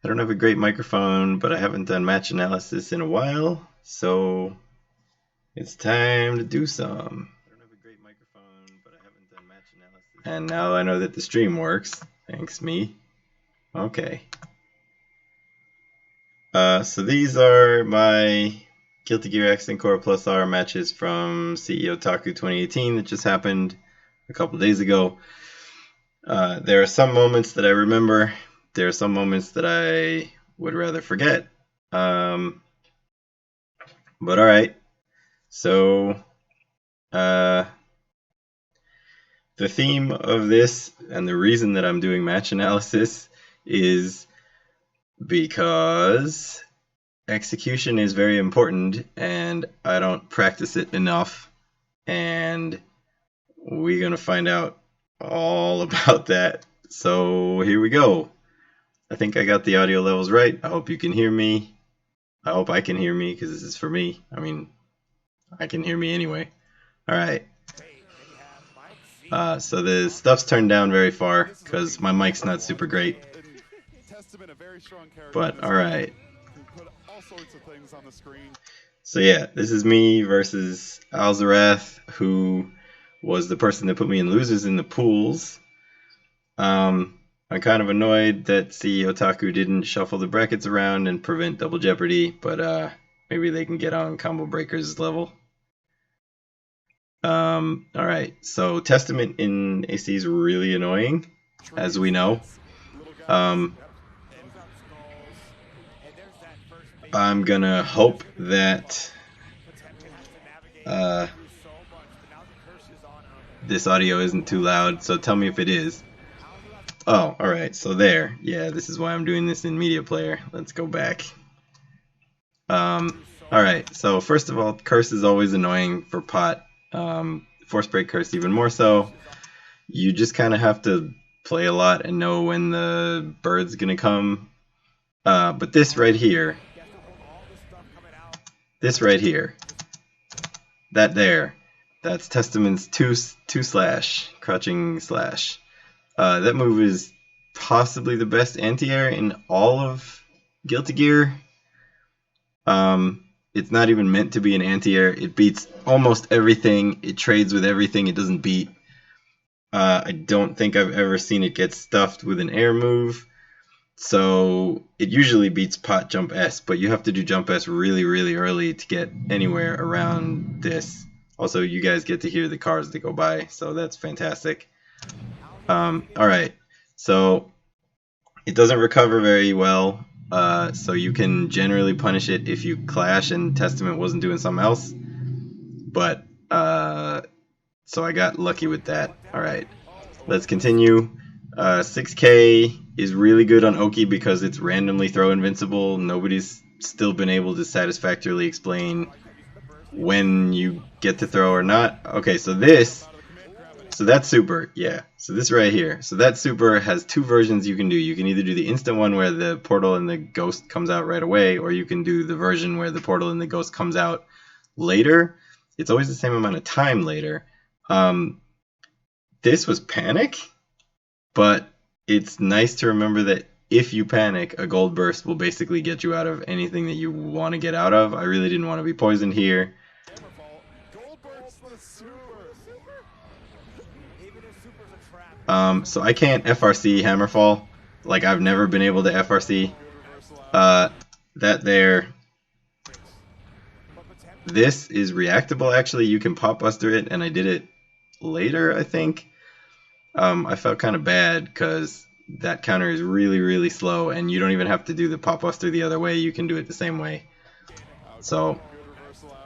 I don't have a great microphone, but I haven't done match analysis in a while, so it's time to do some. And now I know that the stream works. Thanks, me. Okay. So these are my Guilty Gear X+R matches from CEO Taku 2018 that just happened a couple days ago. There are some moments that I remember. There are some moments that I would rather forget. But alright. So, the theme of this and the reason that I'm doing match analysis is because execution is very important and I don't practice it enough, and we're going to find out all about that. So here we go. I think I got the audio levels right. I hope you can hear me. I hope I can hear me because this is for me. I mean, I can hear me anyway. Alright. So the stuff's turned down very far because my mic's not super great. But alright. So yeah, this is me versus Alzarath, who was the person that put me in losers in the pools. I'm kind of annoyed that CEO Taku didn't shuffle the brackets around and prevent double jeopardy, but maybe they can get on Combo Breaker's level. Alright, so Testament in AC is really annoying, as we know. I'm gonna hope that this audio isn't too loud, so tell me if it is. Oh, alright, so there. Yeah, this is why I'm doing this in Media Player. Let's go back. Alright, so first of all, Curse is always annoying for pot. Force Break Curse even more so. You just kind of have to play a lot and know when the bird's gonna come. But this right here, that there, that's Testament's 2/, crouching slash. That move is possibly the best anti-air in all of Guilty Gear. It's not even meant to be an anti-air. It beats almost everything. It trades with everything it doesn't beat. I don't think I've ever seen it get stuffed with an air move. So it usually beats pot jump S, but you have to do jump S really, really early to get anywhere around this. Also, you guys get to hear the cars that go by, so that's fantastic. Alright, so it doesn't recover very well, so you can generally punish it if you clash and Testament wasn't doing something else. But, so I got lucky with that. Alright, let's continue. 6K is really good on Oki because it's randomly throw invincible. Nobody's still been able to satisfactorily explain when you get to throw or not. Okay, so that's super, yeah. So this right here. So that super has two versions you can do. You can either do the instant one where the portal and the ghost comes out right away, or you can do the version where the portal and the ghost comes out later. It's always the same amount of time later. This was panic, but it's nice to remember that if you panic, a gold burst will basically get you out of anything that you want to get out of. I really didn't want to be poisoned here. So I can't FRC Hammerfall. Like, I've never been able to FRC. That there. This is reactable, actually. You can pop buster it, and I did it later, I think. I felt kind of bad because that counter is really, really slow, and you don't even have to do the pop buster the other way. You can do it the same way. So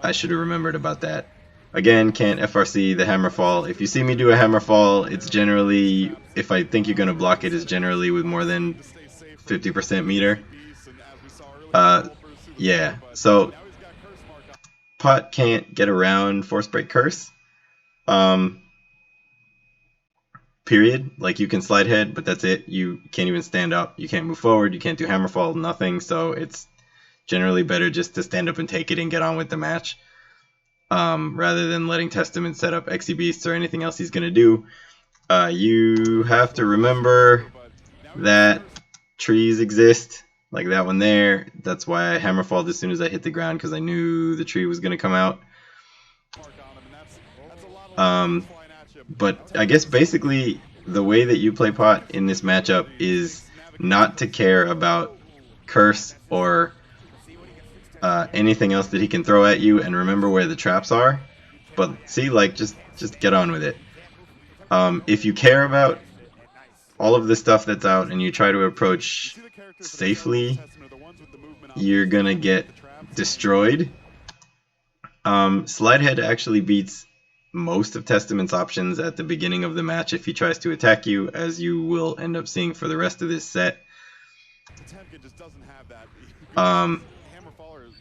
I should have remembered about that. Again, can't FRC the Hammerfall. If you see me do a Hammerfall, it's generally, if I think you're going to block it, it's generally with more than 50% meter. Yeah, so pot can't get around Force Break Curse. Period. Like, you can slide head, but that's it. You can't even stand up. You can't move forward. You can't do Hammerfall, nothing. So it's generally better just to stand up and take it and get on with the match. Rather than letting Testament set up Exy Beasts or anything else he's going to do. You have to remember that trees exist. like that one there. That's why I hammerfalled as soon as I hit the ground, because I knew the tree was going to come out. But I guess basically the way that you play pot in this matchup is not to care about curse or anything else that he can throw at you, and remember where the traps are. But see, like, just get on with it. If you care about all of the stuff that's out and you try to approach safely, you're gonna get destroyed. Slidehead actually beats most of Testament's options at the beginning of the match if he tries to attack you, as you will end up seeing for the rest of this set.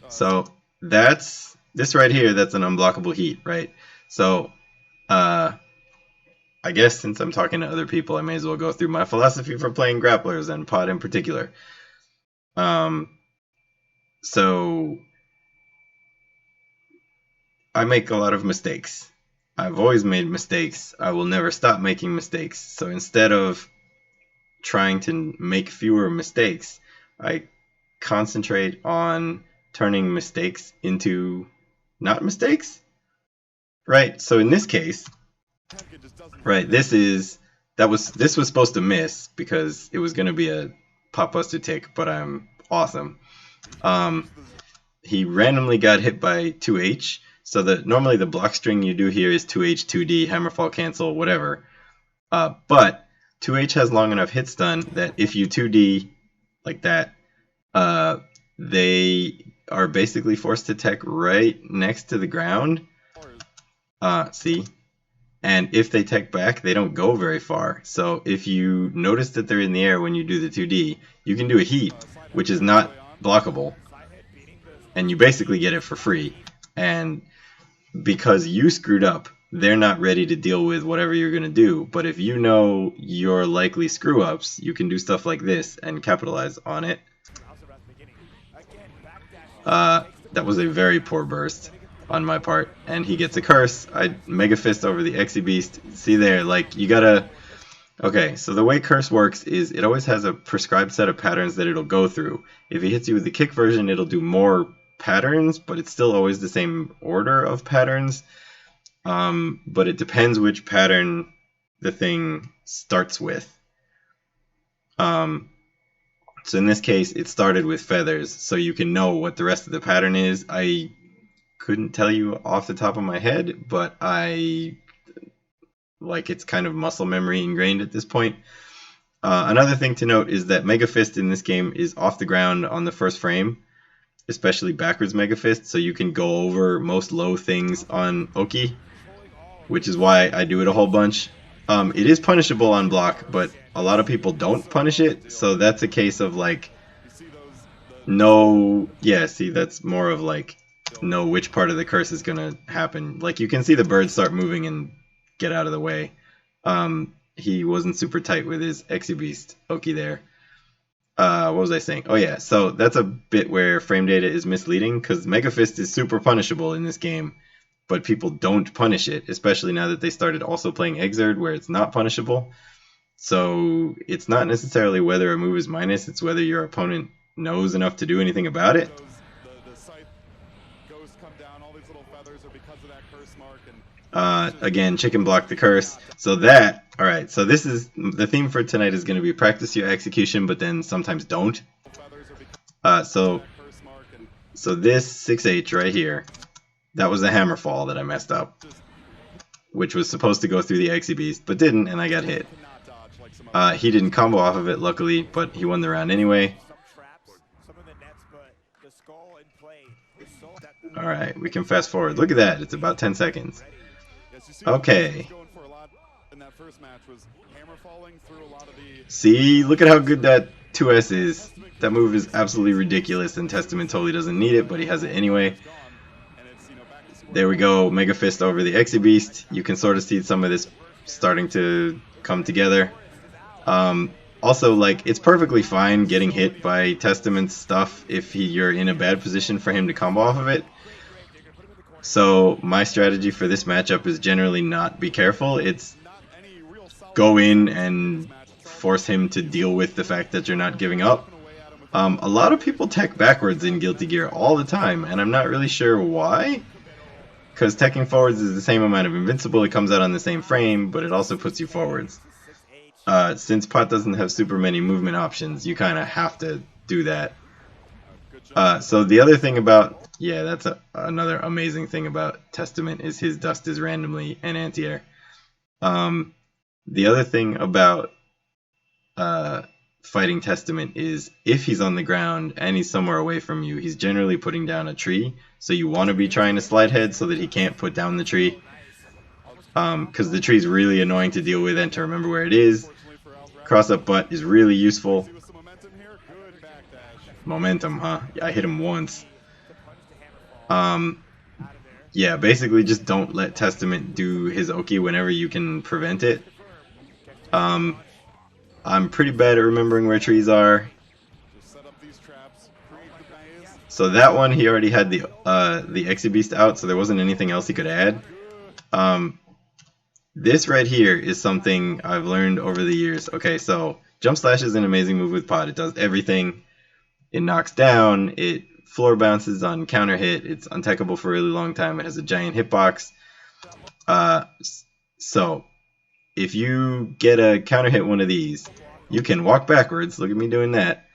So that's this right here. That's an unblockable heat, right? So I guess since I'm talking to other people, I may as well go through my philosophy for playing grapplers and pot in particular. So I make a lot of mistakes. I've always made mistakes. I will never stop making mistakes. So instead of trying to make fewer mistakes, I concentrate on turning mistakes into not mistakes. Right? So in this case, right, this was supposed to miss because it was going to be a pop buster tick, but I'm awesome. He randomly got hit by 2H. So normally the block string you do here is 2H, 2D, hammerfall, cancel, whatever. But 2H has long enough hit stun that if you 2D like that, they are basically forced to tech right next to the ground. See? And if they tech back, they don't go very far. So if you notice that they're in the air when you do the 2D, you can do a heat, which is not blockable. And you basically get it for free. And because you screwed up, they're not ready to deal with whatever you're going to do. But if you know your likely screw-ups, you can do stuff like this and capitalize on it. That was a very poor burst on my part. And he gets a curse. I Mega Fist over the Exy Beast. See there, like, you gotta... Okay, so the way curse works is it always has a prescribed set of patterns that it'll go through. If he hits you with the kick version, it'll do more patterns, but it's still always the same order of patterns. But it depends which pattern the thing starts with. So in this case, it started with feathers, so you can know what the rest of the pattern is. I couldn't tell you off the top of my head, but it's kind of muscle memory ingrained at this point. Another thing to note is that Mega Fist in this game is off the ground on the first frame, especially backwards Mega Fist, so you can go over most low things on Oki, which is why I do it a whole bunch. It is punishable on block, but a lot of people don't punish it, so that's a case of like, no, yeah, see, that's more of like, know which part of the curse is going to happen. Like, you can see the birds start moving and get out of the way. He wasn't super tight with his Exy Beast Oki there. What was I saying? Oh yeah, so that's a bit where frame data is misleading, because Mega Fist is super punishable in this game, but people don't punish it, especially now that they started also playing Exerd, where it's not punishable. So it's not necessarily whether a move is minus, it's whether your opponent knows enough to do anything about it. Again, chicken block the curse. So that, alright, so this is, the theme for tonight is going to be practice your execution, but then sometimes don't. So this 6H right here, that was a hammer fall that I messed up, which was supposed to go through the Exy Beast, but didn't, and I got hit. He didn't combo off of it, luckily, but he won the round anyway. Alright, we can fast forward. Look at that, it's about 10 seconds. Okay. See, look at how good that 2S is. That move is absolutely ridiculous, and Testament totally doesn't need it, but he has it anyway. There we go, Mega Fist over the Exy Beast. You can sort of see some of this starting to come together. Also, like, it's perfectly fine getting hit by Testament's stuff if you're in a bad position for him to combo off of it. So my strategy for this matchup is generally not be careful. It's go in and force him to deal with the fact that you're not giving up. A lot of people tech backwards in Guilty Gear all the time, and I'm not really sure why. Because teching forwards is the same amount of invincible, it comes out on the same frame, but it also puts you forwards. Since Pot doesn't have super many movement options, you kind of have to do that. So the other thing about, yeah, that's another amazing thing about Testament is his dust is randomly an anti-air. The other thing about fighting Testament is if he's on the ground and he's somewhere away from you, he's generally putting down a tree. So you want to be trying to slide head so that he can't put down the tree. Because the tree's really annoying to deal with and to remember where it is. Cross up butt is really useful. Momentum, huh? Yeah, I hit him once. Yeah, basically just don't let Testament do his Oki whenever you can prevent it. I'm pretty bad at remembering where trees are. So that one, he already had the Exhibeast out, so there wasn't anything else he could add. This right here is something I've learned over the years. Okay, so Jump Slash is an amazing move with Pot. It does everything. It knocks down, it floor bounces on counter hit, it's untechable for a really long time, it has a giant hitbox. So if you get a counter hit one of these, you can walk backwards, look at me doing that,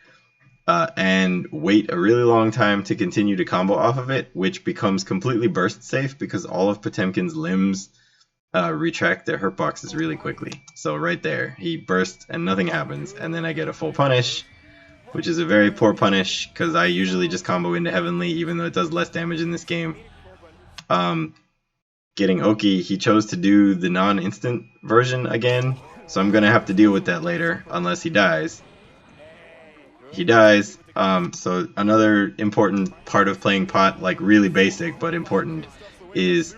and wait a really long time to continue to combo off of it, which becomes completely burst safe because all of Potemkin's limbs retract their hurt boxes really quickly. So right there, he bursts and nothing happens, and then I get a full punish, which is a very poor punish because I usually just combo into Heavenly even though it does less damage in this game. Getting Oki, he chose to do the non-instant version again, so I'm going to have to deal with that later unless he dies. He dies, so another important part of playing Pot, like really basic but important, is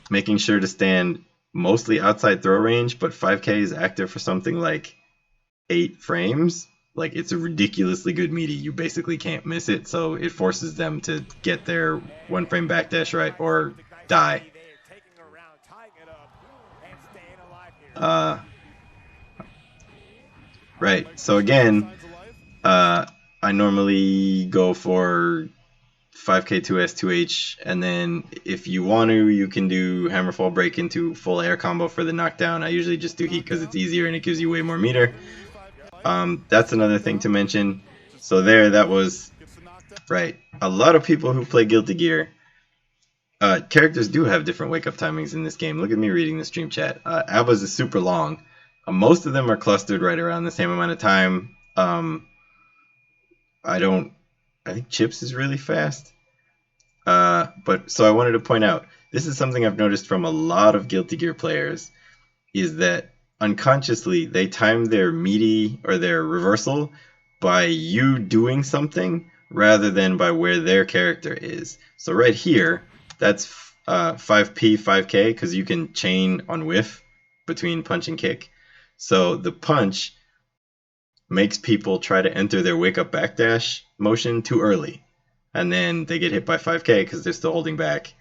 making sure to stand mostly outside throw range, but 5k is active for something like 8 frames. Like, it's a ridiculously good meaty. You basically can't miss it, so it forces them to get their 1 frame backdash right or die. Right, so again, I normally go for 5k 2s 2h, and then if you want to, you can do Hammerfall Break into full air combo for the knockdown. I usually just do heat because it's easier and it gives you way more meter. That's another thing to mention. So there, that was right. A lot of people who play Guilty Gear, characters do have different wake up timings in this game. Look at me reading the stream chat. Abba's is super long. Most of them are clustered right around the same amount of time. I think Chips is really fast. But so I wanted to point out, this is something I've noticed from a lot of Guilty Gear players, is that unconsciously they time their meaty or their reversal by you doing something rather than by where their character is. So right here, that's 5p 5k because you can chain on whiff between punch and kick. So the punch makes people try to enter their wake up backdash motion too early, and then they get hit by 5k because they're still holding back,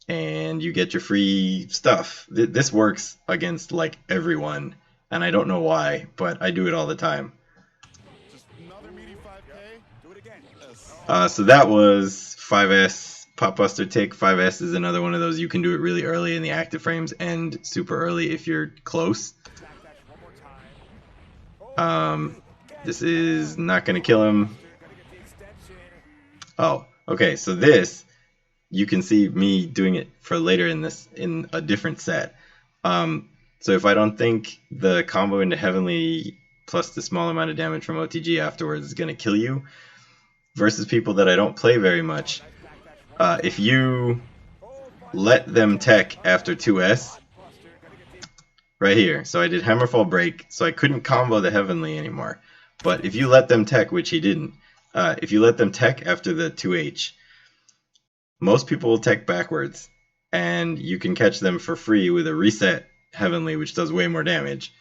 and you get your free stuff. This works against like everyone, and I don't know why, but I do it all the time. So that was 5S Popbuster Tick. 5S is another one of those. You can do it really early in the active frames and super early if you're close. This is not going to kill him. Oh, okay, so this, you can see me doing it for later in a different set. So if I don't think the combo into Heavenly plus the small amount of damage from OTG afterwards is going to kill you, versus people that I don't play very much, if you let them tech after 2S, right here, so I did Hammerfall Break, so I couldn't combo the Heavenly anymore. But if you let them tech, which he didn't, if you let them tech after the 2H, most people will tech backwards, and you can catch them for free with a reset Heavenly, which does way more damage.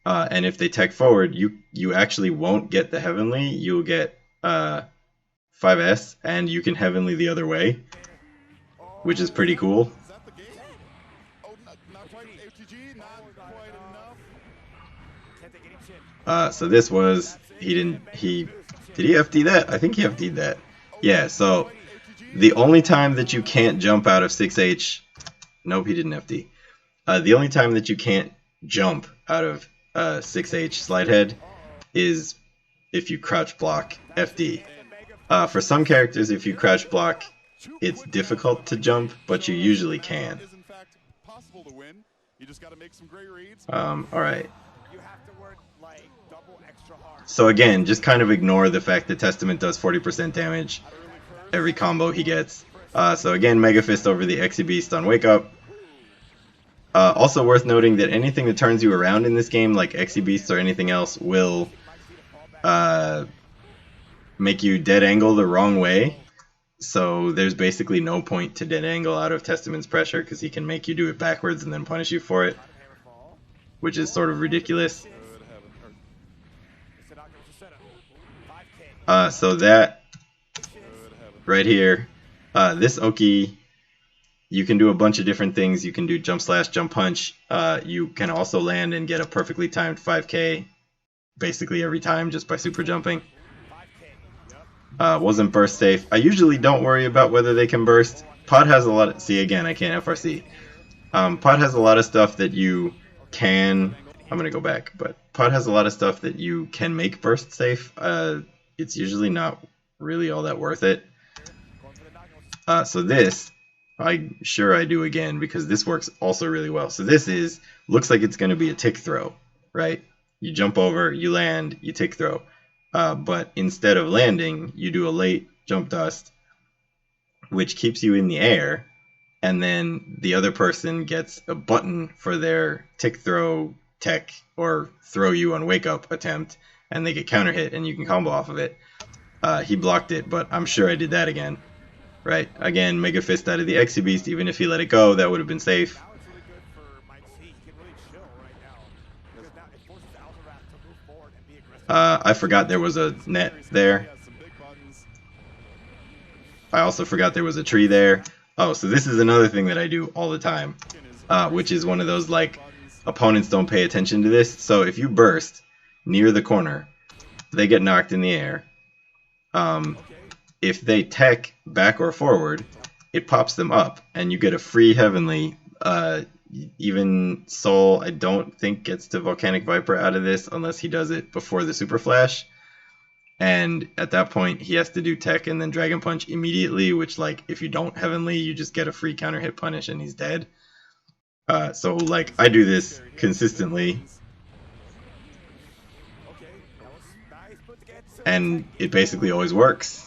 And if they tech forward, you actually won't get the Heavenly, you'll get 5S, and you can Heavenly the other way, which is pretty cool. So this was he didn't. Did he FD that? I think he FD'd that. Yeah. So the only time that you can't jump out of 6H. Nope, he didn't FD. The only time that you can't jump out of 6H slide head is if you crouch block FD. For some characters, if you crouch block, it's difficult to jump, but you usually can. Alright. So again, just kind of ignore the fact that Testament does 40% damage every combo he gets. So again, Mega Fist over the Exy Beast on Wake Up. Also worth noting that anything that turns you around in this game, like Exy Beasts or anything else, will make you dead angle the wrong way. So there's basically no point to dead angle out of Testament's pressure, because he can make you do it backwards and then punish you for it, which is sort of ridiculous. So that right here, this Oki, you can do a bunch of different things. You can do jump slash, jump punch. You can also land and get a perfectly timed 5k basically every time just by super jumping. Wasn't burst safe. I usually don't worry about whether they can burst. Pod has a lot of... See, again, I can't FRC. Pod has a lot of stuff that you can... I'm going to go back. But Pod has a lot of stuff that you can make burst safe. It's usually not really all that worth it. So this, I'm sure I do again, because this works also really well. So this looks like it's going to be a tick throw, right? You jump over, you land, you tick throw. But instead of landing, you do a late jump dust, which keeps you in the air, and then the other person gets a button for their tick throw tech or throw you on wake up attempt, and they get counter hit and you can combo off of it. He blocked it, but I'm sure I did that again. Right, again, Mega Fist out of the Exy Beast. Even if he let it go, that would have been safe. I forgot there was a net there. I also forgot there was a tree there. Oh, so this is another thing that I do all the time, which is one of those, like, opponents don't pay attention to this. So if you burst near the corner, they get knocked in the air. If they tech back or forward, it pops them up, and you get a free Heavenly. Even Soul, I don't think, gets to Volcanic Viper out of this unless he does it before the Super Flash. And at that point, he has to do tech and then Dragon Punch immediately, which, like, if you don't Heavenly, you just get a free counter hit punish and he's dead. So, like, I do this consistently. And it basically always works.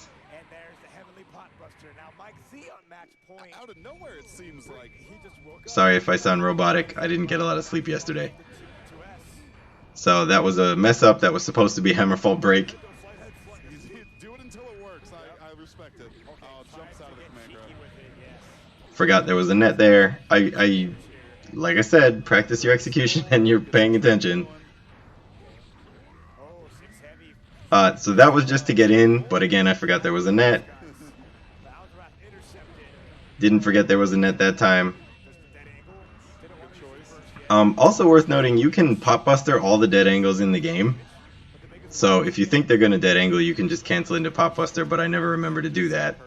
Sorry if I sound robotic. I didn't get a lot of sleep yesterday. So that was a mess up that was supposed to be Hammerfall break. Forgot there was a net there. I like I said, practice your execution and you're paying attention. So that was just to get in, but again, I forgot there was a net. Didn't forget there was a net that time. Also worth noting, you can pop buster all the dead angles in the game. So if you think they're going to dead angle, you can just cancel into pop buster, but I never remember to do that.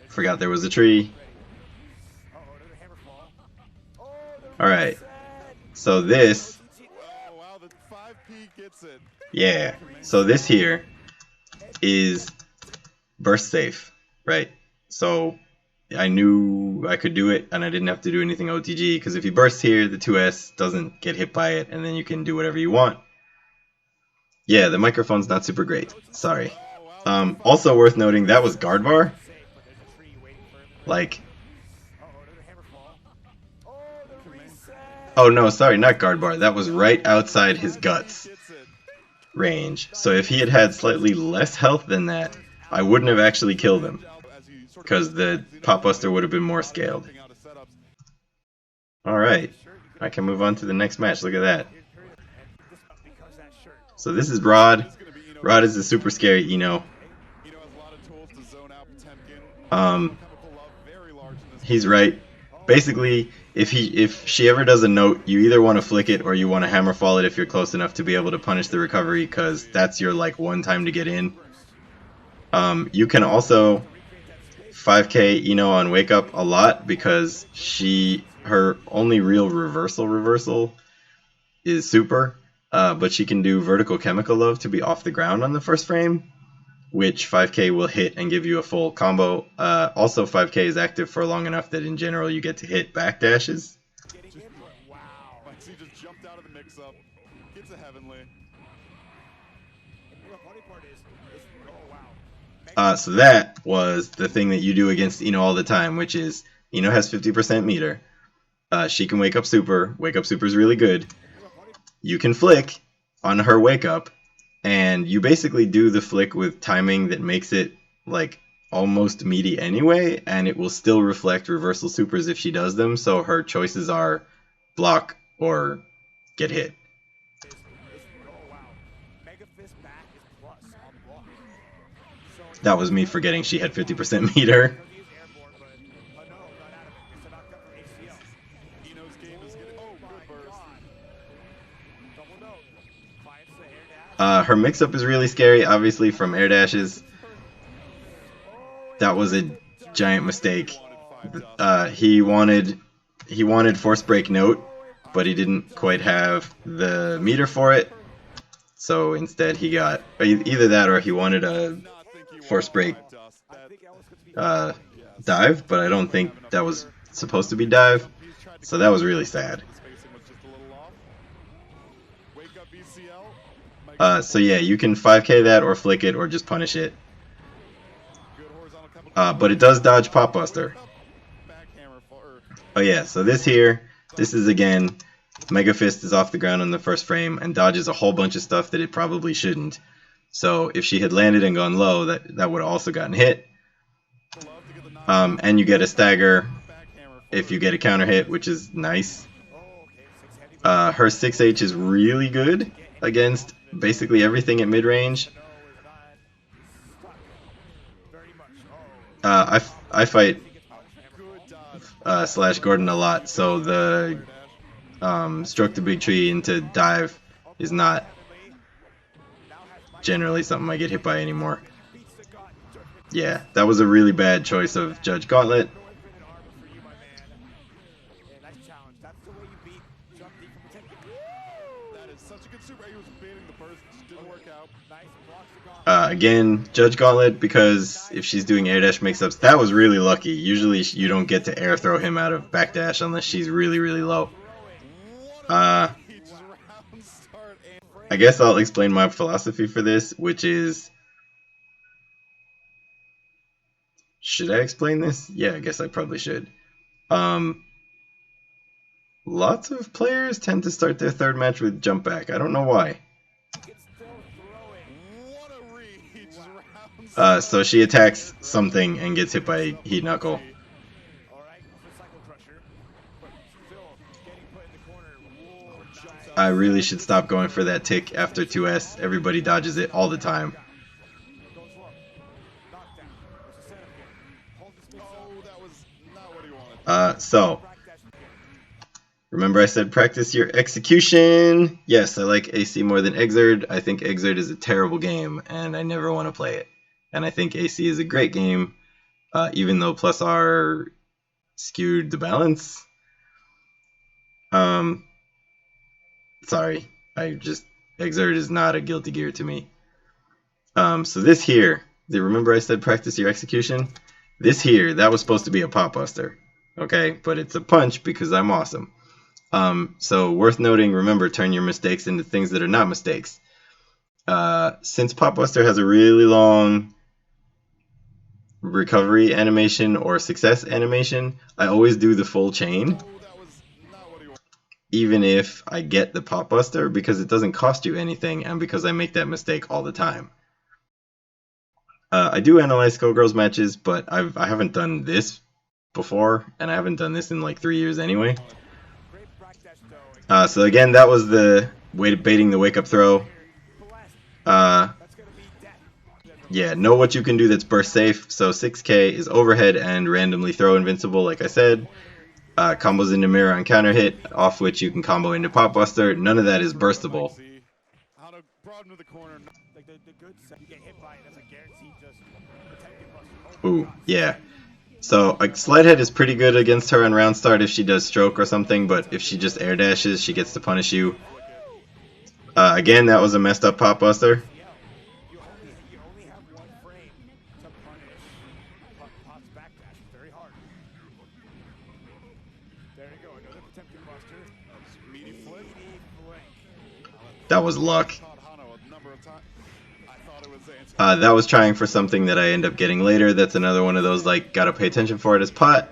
Forgot there was a tree. Alright. So this... Yeah. So this here is burst safe, right? So I knew I could do it, and I didn't have to do anything OTG, because if you burst here, the 2S doesn't get hit by it, and then you can do whatever you want. Yeah, the microphone's not super great. Sorry. Also worth noting, that was guard bar. Like... Oh no, sorry, not guard bar. That was right outside his guts range. So if he had had slightly less health than that, I wouldn't have actually killed him, because the pop buster would have been more scaled. Alright, I can move on to the next match. Look at that. So this is Rod. Rod is a super scary Eno. He's right. Basically, if she ever does a note, you either want to flick it or you want to hammer fall it if you're close enough to be able to punish the recovery, because that's your like one time to get in. You can also 5k on wake up a lot because her only real reversal is super, but she can do vertical chemical love to be off the ground on the first frame, which 5k will hit and give you a full combo. Also 5k is active for long enough that in general you get to hit backdashes. Wow. He just jumped out of the mix-up. It's a heavenly. The funny part is oh wow. So that was the thing that you do against Ino all the time, which is Ino has 50% meter. She can wake up super. Wake up super is really good. You can flick on her wake up, and you basically do the flick with timing that makes it like almost meaty anyway, and it will still reflect reversal supers if she does them, so her choices are block or get hit. That was me forgetting she had 50% meter. Her mix-up is really scary, obviously, from air dashes. That was a giant mistake. He wanted force break note, but he didn't quite have the meter for it. So instead he got either that or he wanted a force break dive, but I don't think that was supposed to be dive. So that was really sad. So yeah, you can 5k that or flick it or just punish it. But it does dodge Pop Buster. Oh yeah, so this is again, Mega Fist is off the ground in the first frame and dodges a whole bunch of stuff that it probably shouldn't. So if she had landed and gone low, that would have also gotten hit. And you get a stagger if you get a counter hit, which is nice. Her 6H is really good against basically everything at mid-range. I fight Slash Gordon a lot, so the stroke the big tree into dive is not generally something I get hit by anymore. Yeah, that was a really bad choice of Judge Gauntlet. Again, Judge Gauntlet, because if she's doing air dash mix-ups, that was really lucky. Usually you don't get to air throw him out of backdash unless she's really, really low. I guess I'll explain my philosophy for this, which is... Should I explain this? Yeah, I guess I probably should. Lots of players tend to start their third match with jump back. I don't know why. So she attacks something and gets hit by Heat Knuckle. I really should stop going for that tick after 2S. Everybody dodges it all the time. So, remember I said practice your execution? Yes, I like AC more than Exerd. I think Exerd is a terrible game, and I never want to play it. And I think AC is a great game, even though +R skewed the balance. Sorry, Exerd is not a Guilty Gear to me. So this here, remember I said practice your execution? This here, that was supposed to be a Pop Buster. Okay, but it's a punch because I'm awesome. So worth noting, remember, turn your mistakes into things that are not mistakes. Since Pop Buster has a really long recovery animation or success animation, I always do the full chain. Even if I get the Pop Buster, because it doesn't cost you anything and because I make that mistake all the time. I do analyze Skullgirls matches, but I haven't done this before, and I haven't done this in like 3 years anyway. So again, that was the baiting the wake up throw. Yeah, know what you can do that's burst safe. So 6k is overhead and randomly throw invincible, like I said. Combos into mirror on counter hit, off which you can combo into pop buster. None of that is burstable. How to broaden to the corner. Like the good set, you get hit by it, that's a guaranteed just protected buster. Oh my Ooh, God. yeah. So like slide head is pretty good against her on round start if she does stroke or something, but if she just air dashes, she gets to punish you. Again, that was a messed up pop buster. You only have one frame to punish Pop's backdash. It's very hard. There you go, another Potemkin buster. Meaty flip. Meaty flick. That was luck. Caught Hano a number of times. I thought it was Anti. That was trying for something that I end up getting later. That's another one of those, like, gotta pay attention for it as pot.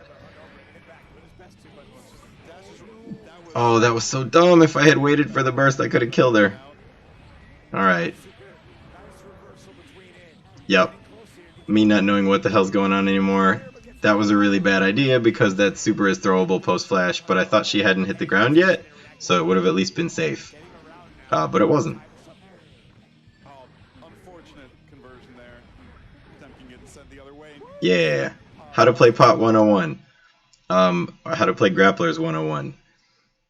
Oh, that was so dumb. If I had waited for the burst, I could have killed her. Alright. Yep. Me not knowing what the hell's going on anymore. That was a really bad idea because that super is throwable post-flash, but I thought she hadn't hit the ground yet, so it would have at least been safe. But it wasn't. Unfortunate conversion there. Potemkin getting sent the other way. Yeah. How to play pot 101. How to play grapplers 101.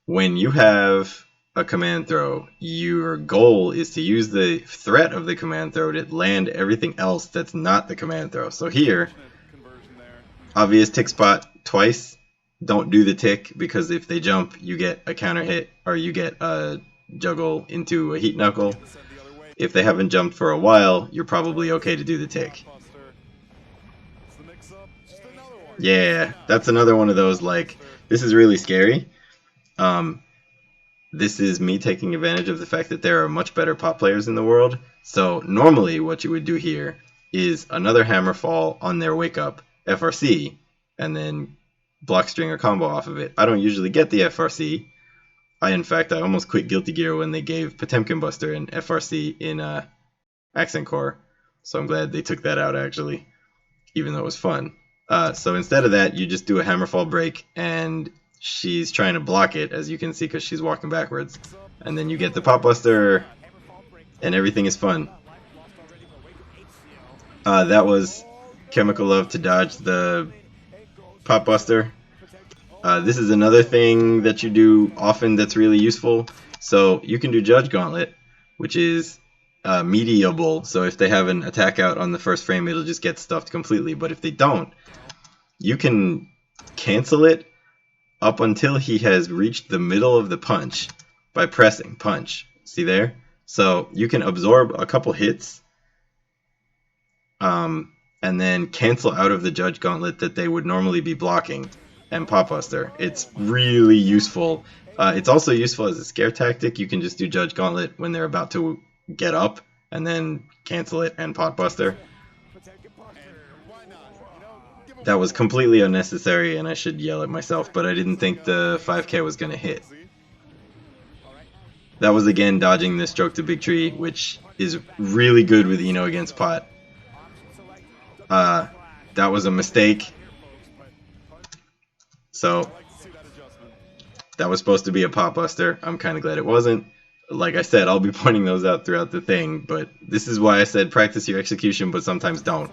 When you have a command throw, your goal is to use the threat of the command throw to land everything else that's not the command throw. So here, obvious tick spot twice. Don't do the tick because if they jump, you get a counter hit or you get a juggle into a heat knuckle. If they haven't jumped for a while, you're probably okay to do the tick. Yeah, that's another one of those, like, this is really scary. This is me taking advantage of the fact that there are much better pop players in the world. So normally what you would do here is another hammer fall on their wake up FRC and then block string or combo off of it. I don't usually get the FRC. In fact, I almost quit Guilty Gear when they gave Potemkin Buster an FRC in Accent Core. So I'm glad they took that out, actually, even though it was fun. So instead of that, you just do a hammerfall break, and she's trying to block it, as you can see, because she's walking backwards. And then you get the pop buster, and everything is fun. That was Chemical Love to dodge the pop buster. This is another thing that you do often that's really useful. So you can do Judge Gauntlet, which is mediable. So if they have an attack out on the first frame, it'll just get stuffed completely. But if they don't, you can cancel it up until he has reached the middle of the punch by pressing punch. See there? So you can absorb a couple hits and then cancel out of the Judge Gauntlet that they would normally be blocking and pop buster. It's really useful. It's also useful as a scare tactic. You can just do Judge Gauntlet when they're about to get up and then cancel it and pot buster. That was completely unnecessary and I should yell at myself, but I didn't think the 5k was going to hit. That was again dodging the stroke to big tree, which is really good with Eno against pot. That was a mistake. So that was supposed to be a pop buster. I'm kind of glad it wasn't. Like I said, I'll be pointing those out throughout the thing, but this is why I said practice your execution, but sometimes don't.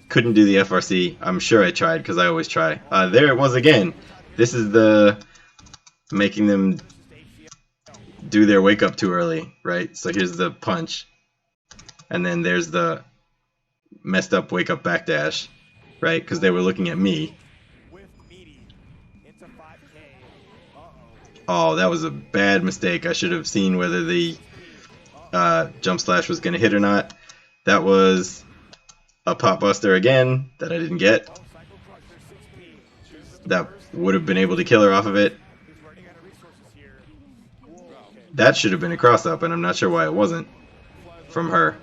Couldn't do the FRC. I'm sure I tried because I always try. There it was again. This is the making them do their wake up too early, right? So here's the punch. And then there's the messed up wake up backdash, right? Because they were looking at me. Oh, that was a bad mistake. I should have seen whether the jump slash was going to hit or not. That was a pop buster again that I didn't get. That would have been able to kill her off of it. That should have been a cross up, and I'm not sure why it wasn't from her.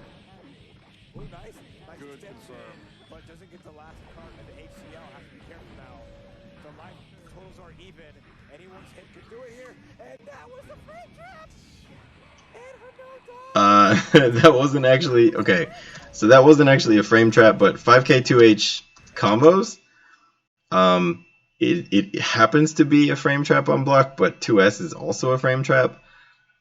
That wasn't actually okay. So that wasn't actually a frame trap, but 5k 2h combos. It happens to be a frame trap on block, but 2s is also a frame trap.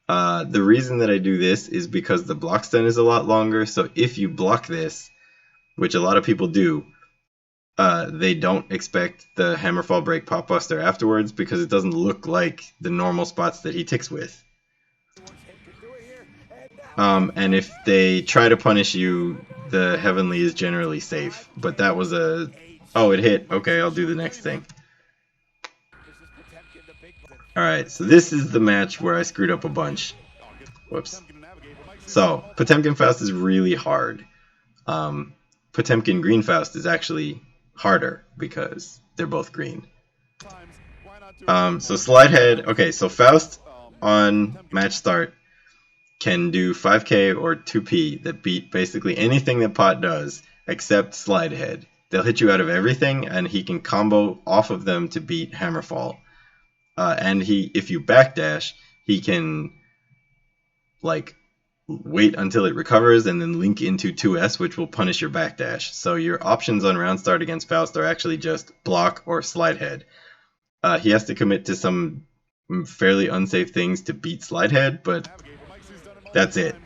The reason that I do this is because the block stun is a lot longer. So if you block this, which a lot of people do, they don't expect the Hammerfall Break Pop Buster afterwards because it doesn't look like the normal spots that he ticks with. And if they try to punish you, the Heavenly is generally safe. But that was a... Oh, it hit. Okay, I'll do the next thing. Alright, so this is the match where I screwed up a bunch. Whoops. So, Potemkin Faust is really hard. Potemkin Green Faust is actually harder because they're both green. So Slide Head... Okay, so Faust on match start can do 5k or 2p that beat basically anything that Pot does except Slide Head. They'll hit you out of everything, and he can combo off of them to beat Hammerfall. And if you backdash, he can like wait until it recovers and then link into 2S, which will punish your backdash. So your options on round start against Faust are actually just block or Slide Head. He has to commit to some fairly unsafe things to beat Slide Head, but that's it.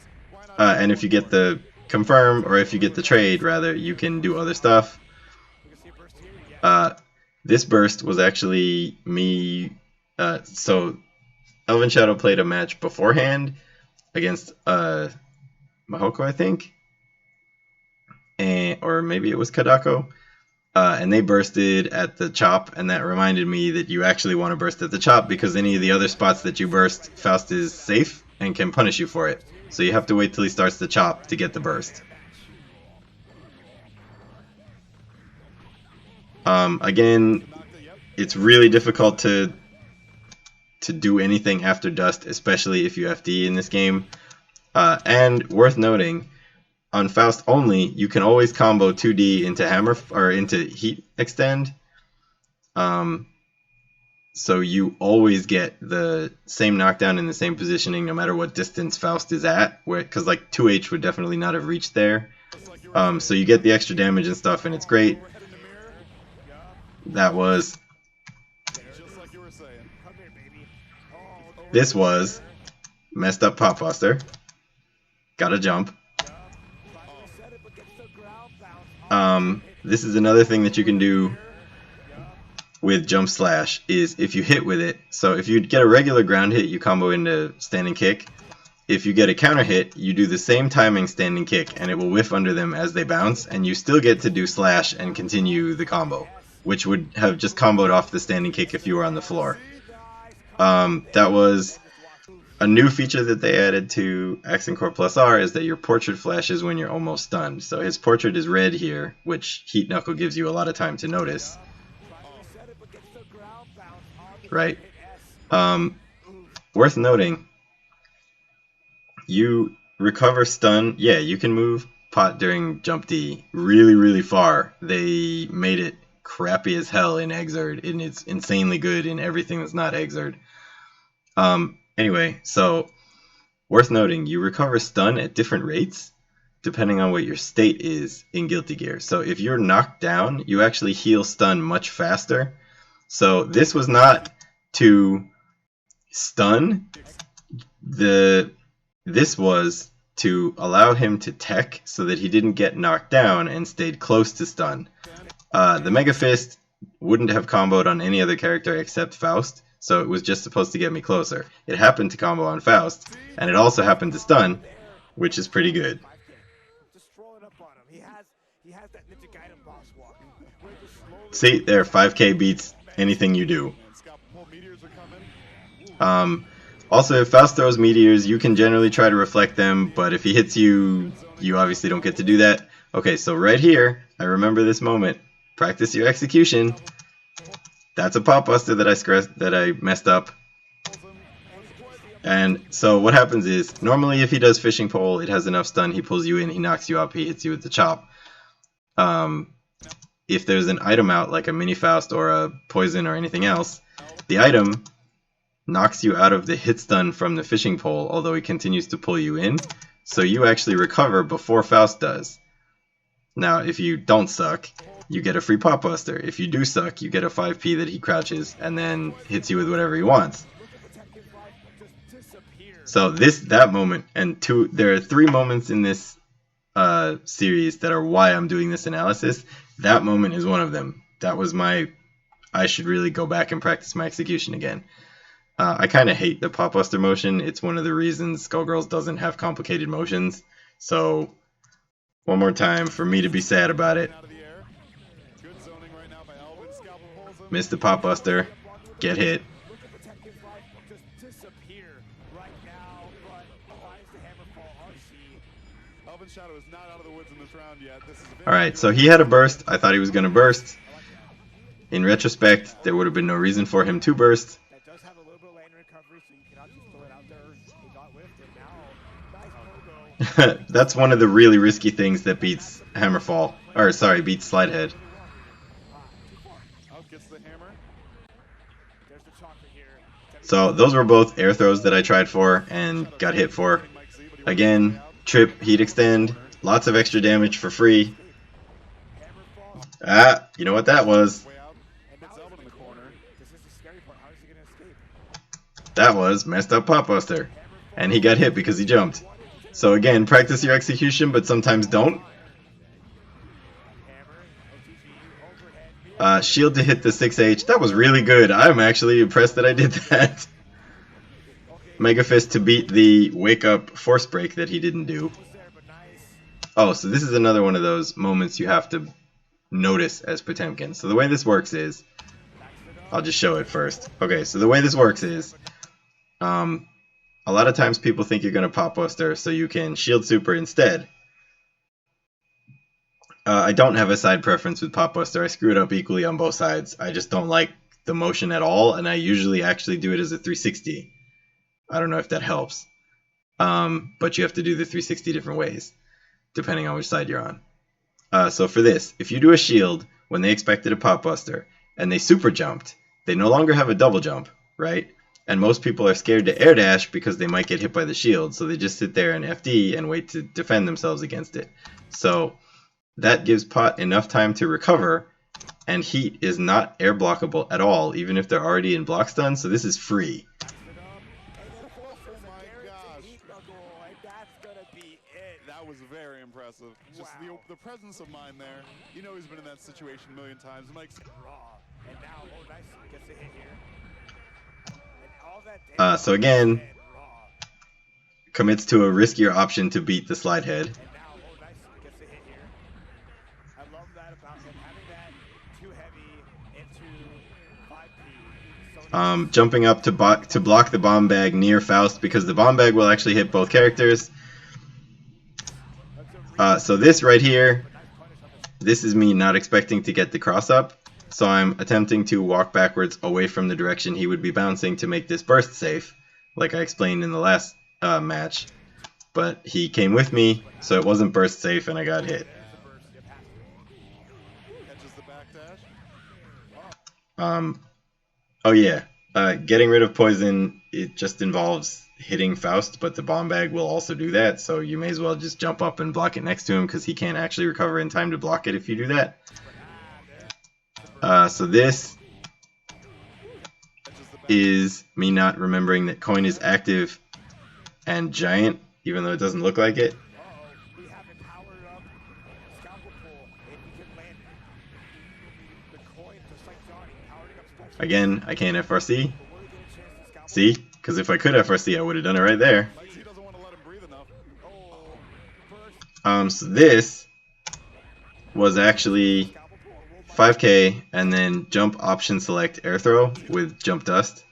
And if you get the confirm, or if you get the trade rather, you can do other stuff. This burst was actually me. So Elven Shadow played a match beforehand against Mahoko, I think, or maybe it was Kadako, and they bursted at the chop, and that reminded me that you actually want to burst at the chop because any of the other spots that you burst, Faust is safe and can punish you for it. So you have to wait till he starts the chop to get the burst. Again, it's really difficult to do anything after Dust, especially if you FD in this game. And worth noting, on Faust only, you can always combo 2D into Hammer or into Heat Extend. So you always get the same knockdown in the same positioning no matter what distance Faust is at, because like 2H would definitely not have reached there. So you get the extra damage and stuff, and it's great. That was... This was messed up Pop Buster. Got a jump. This is another thing that you can do with Jump Slash, is if you hit with it. So if you get a regular ground hit, you combo into Standing Kick. If you get a counter hit, you do the same timing Standing Kick, and it will whiff under them as they bounce, and you still get to do Slash and continue the combo, which would have just comboed off the Standing Kick if you were on the floor. That was a new feature that they added to GGAC+R, is that your portrait flashes when you're almost stunned. So his portrait is red here, which Heat Knuckle gives you a lot of time to notice. Right? Worth noting, you recover stun. Yeah, you can move Pot during Jump D really, really far. They made it crappy as hell in Exerd, and it's insanely good in everything that's not Exerd. Anyway, so worth noting, you recover stun at different rates depending on what your state is in Guilty Gear. So if you're knocked down, you actually heal stun much faster. So this was not to stun. This was to allow him to tech so that he didn't get knocked down and stayed close to stun. The Mega Fist wouldn't have comboed on any other character except Faust, so it was just supposed to get me closer. It happened to combo on Faust, and it also happened to stun, which is pretty good. See, there, 5k beats anything you do. Also, if Faust throws meteors, you can generally try to reflect them, but if he hits you, you obviously don't get to do that. Okay, so right here, I remember this moment. Practice your execution. That's a Pop Buster that I messed up. And so what happens is, normally if he does Fishing Pole, it has enough stun, he pulls you in, he knocks you up, he hits you with the chop. If there's an item out, like a Mini Faust or a Poison or anything else, the item knocks you out of the hit stun from the Fishing Pole, although he continues to pull you in, so you actually recover before Faust does. Now, if you don't suck, you get a free Pop Buster. If you do suck, you get a 5p that he crouches and then hits you with whatever he wants. So that moment, and there are 3 moments in this series that are why I'm doing this analysis. That moment is one of them. That was my... I should really go back and practice my execution again. I kind of hate the Pop Buster motion. It's one of the reasons Skullgirls doesn't have complicated motions. So, one more time for me to be sad about it. Miss the Pop Buster. Get hit. Alright, so he had a burst. I thought he was going to burst. In retrospect, there would have been no reason for him to burst. That's one of the really risky things that beats Hammerfall. Or, sorry, beats Slidehead. So, those were both air throws that I tried for and got hit for. Again, trip, heat extend, lots of extra damage for free. Ah, you know what that was? That was messed up Pop Buster. And he got hit because he jumped. So again, practice your execution, but sometimes don't. Shield to hit the 6H. That was really good. I'm actually impressed that I did that. Mega Fist to beat the Wake Up Force Break that he didn't do. Oh, so this is another one of those moments you have to notice as Potemkin. So the way this works is... I'll just show it first. Okay, so the way this works is... a lot of times people think you're going to Pop Buster, so you can Shield Super instead. I don't have a side preference with Pop Buster. I screw it up equally on both sides. I just don't like the motion at all, and I usually actually do it as a 360. I don't know if that helps. But you have to do the 360 different ways, depending on which side you're on. So for this, if you do a shield when they expected a Pop Buster, and they super jumped, they no longer have a double jump, right? And most people are scared to air dash because they might get hit by the shield, so they just sit there and FD and wait to defend themselves against it. So that gives Pot enough time to recover, and Heat is not air blockable at all, even if they're already in block stun, so this is free. That was very impressive. Just the presence of mind there. You know he's been in that situation a million times. Mike's raw. And now, nice, gets a hit here. So again, commits to a riskier option to beat the Slidehead. Jumping up to block the bomb bag near Faust because the bomb bag will actually hit both characters. So this right here, this is me not expecting to get the cross up. So I'm attempting to walk backwards away from the direction he would be bouncing to make this burst safe, like I explained in the last match. But he came with me, so it wasn't burst safe and I got hit. Oh yeah, getting rid of poison, it just involves hitting Faust, but the bomb bag will also do that, so you may as well just jump up and block it next to him because he can't actually recover in time to block it if you do that. So this is me not remembering that Coin is active and giant, even though it doesn't look like it. Again, I can't FRC. See? Because if I could FRC, I would have done it right there. So this was actually 5k and then jump option select air throw with jump dust,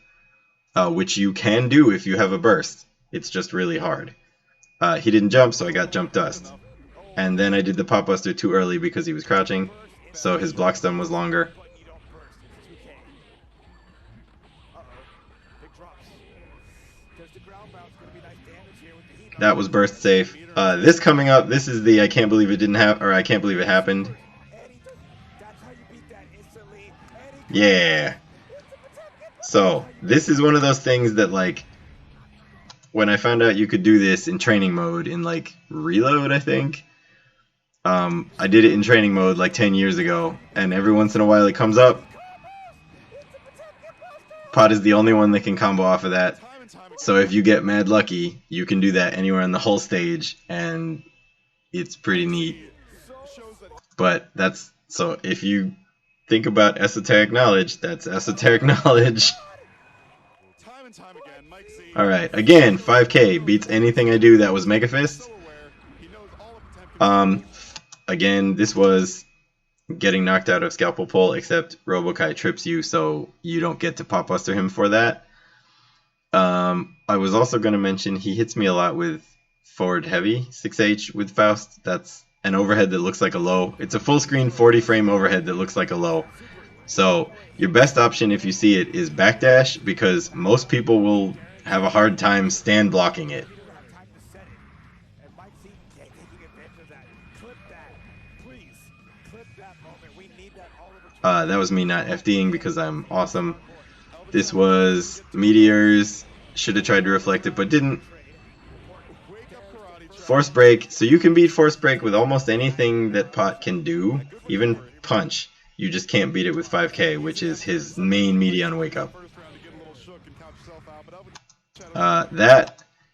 which you can do if you have a burst. It's just really hard. He didn't jump, so I got jump dust. And then I did the Pop Buster too early because he was crouching, so his block stun was longer. That was burst safe. This coming up, this is the I can't believe it didn't happen, or I can't believe it happened. Yeah. So, this is one of those things that, like, when I found out you could do this in training mode in, like, Reload, I think. I did it in training mode like 10 years ago, and every once in a while it comes up. Pot is the only one that can combo off of that. So if you get mad lucky, you can do that anywhere on the whole stage, and it's pretty neat. But that's So if you think about esoteric knowledge, that's esoteric knowledge. Time and time again, Mike Z. Alright, again, 5k beats anything I do that was Mega Fist. So aware. He knows all of Potemkin's Again, this was getting knocked out of Scalpel Pull, except Robokai trips you, so you don't get to Pop Buster him for that. I was also going to mention he hits me a lot with forward heavy 6H with Faust. That's an overhead that looks like a low. It's a full screen 40 frame overhead that looks like a low. So your best option if you see it is backdash, because most people will have a hard time stand blocking it. That was me not FDing because I'm awesome. This was Meteors. Should have tried to reflect it, but didn't. Force Break. So you can beat Force Break with almost anything that Pot can do, even Punch. You just can't beat it with 5k, which is his main meaty on Wake Up.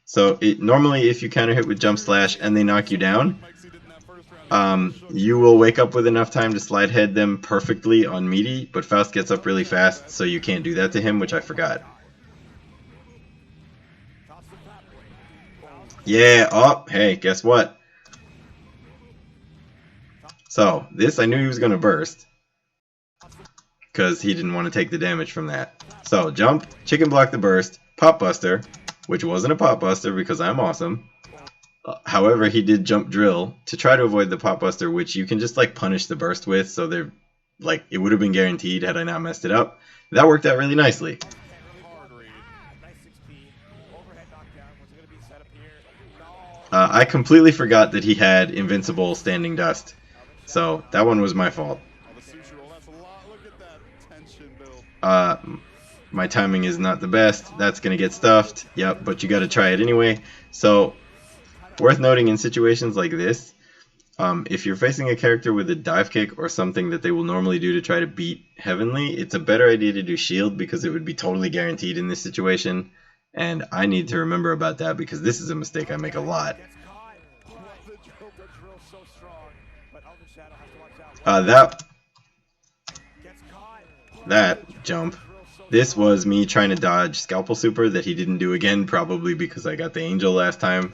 So normally if you counter hit with Jump Slash and they knock you down, you will wake up with enough time to slide head them perfectly on meaty, but Faust gets up really fast, so you can't do that to him, which I forgot. Yeah, oh, hey, guess what? So, this I knew he was going to burst, because he didn't want to take the damage from that. So, jump, chicken block the burst, Pop Buster, which wasn't a Pop Buster because I'm awesome. However, he did jump drill to try to avoid the Pop Buster, which you can just like punish the burst with, so they're like it would have been guaranteed had I not messed it up. That worked out really nicely. I completely forgot that he had invincible standing dust, so that one was my fault. My timing is not the best. That's gonna get stuffed. Yep, but you got to try it anyway. So. Worth noting in situations like this, if you're facing a character with a dive kick or something that they will normally do to try to beat Heavenly, it's a better idea to do shield because it would be totally guaranteed in this situation. And I need to remember about that because this is a mistake I make a lot. That jump. This was me trying to dodge Scalpel Super that he didn't do again, probably because I got the Angel last time.